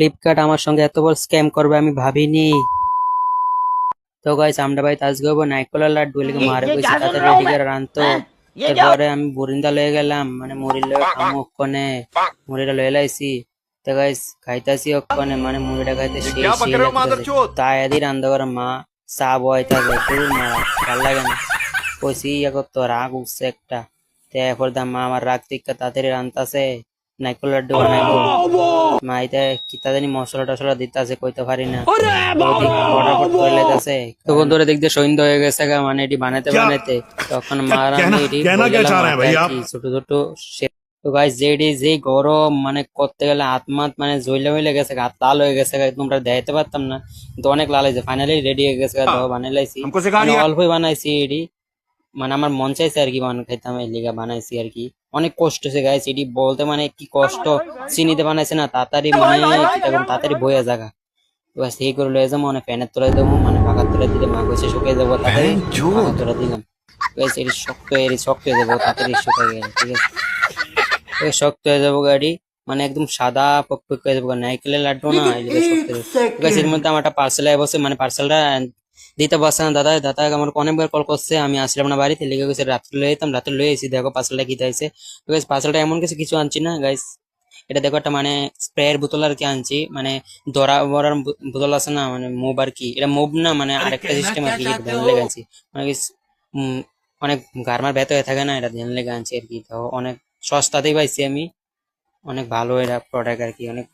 Flipkart আমার সঙ্গে এত বড় স্ক্যাম করবে আমি ভাবিনি। তো গাইস আমরা ভাই আজকে হবো নাইকোলার লাড্ডু এলিকে মারে কইছি তাদের রেডি করে রানতো। তারপরে আমি বুরিন্দা লয়ে গেলাম মানে মুড়ি লয়ে খামো ওখানে মুড়িটা লয়ে লাইছি। তো গাইস খাইতাছি ওখানে মানে মুড়িটা খাইতে ये সেই क्या पक সেই रहे हो লাগতেছে। मादरचोद। তাই আদি রান্ধা করে মা চা বয়তাছে তোর মা ভাল লাগে না। কইছি ইয়া করতো রাগ উঠছে একটা। তো এরপর দা মা আমার রাগ থেকে তাড়াতাড়ি রান্তাছে নাইকোল লাড্ডু বানাইবো। মা এটা কিতা জানি মশলা টসলা দিতাছে কইতে পারি না। ওদিক ফটাফট করে লাইতাছে তো বন্ধুরা দিক দিয়ে সন্ধ্যা হয়ে গেছে গা মানে এটি বানাইতে বানাইতে তখন মার আমি এটি कहना क्या বইলাম चाह रहे हैं হাতে भाई আর आप। কি ছোট ছোট তো গাইস যেই গরম মানে করতে গেলে হাত মাত মানে জ্বলে হইলে গেছে গা, হাত লাল হয়ে গেছে গা, তোমরা দেখাইতে পারতাম না কিন্তু অনেক লাল হয়েছে ফাইনালি রেডি হয়ে গেছে গা, তো বানাই লাইছি हमको सिखा মানে दिया। অল্পই বানাইছি এটি মানে আমার মন চাইছে আর কি খাইতাম এই লিগা বানাইছি আর কি। অনেক কষ্ট হয়েছে গাইস এটি বলতে মানে কি কষ্ট চিনিতে বানাইছে না তাড়াতাড়ি মানে কি তখন তাড়াতাড়ি বইয়া জায়গা। এবার সেই করে লয়ে যাবো মানে ফ্যানের তলায় দেবো মানে পাখার তলায় দিলে মা কইছে শুকিয়ে যাবো তাড়াতাড়ি পাখার তলায় দিলাম। গাইস এটি শক্ত হয়ে যাবো তাড়াতাড়ি শুকিয়ে গেলে ঠিক আছে। শক্ত হয়ে যাবো গাড়ি মানে একদম সাদা পকপক হয়ে যাবো নারকেলের লাড্ডু না এই যে শক্ত হয়ে যাবে। গাইস এর মধ্যে আমার একটা পার্সেল আয় বসে মানে পার্সেলটা দিতে পারছে না দাদা দাদা আমার অনেকবার কল করছে আমি আসলাম না বাড়িতে লিখে গেছে রাত্রে লয়ে যেতাম রাত্রে লয়ে এসেছি দেখো পার্সেলটা কি চাইছে। গাইস পার্সেলটা এমন কিছু আনছি না গাইস এটা দেখো একটা মানে স্প্রের বোতল আর কি আনছি মানে ধরা বড়ার বোতল আছে না মানে মুভ আর কি এটা মুভ না মানে আরেকটা সিস্টেম আর কি ধ্যান লেগে আনছি মানে উম, অনেক গারমার ব্যথা হয়ে থাকে না এটা ধ্যান লেগে আনছি আর কি। তো অনেক সস্তাতেই পাইছি আমি অনেক ভালো এটা প্রোডাক্ট আর কি অনেক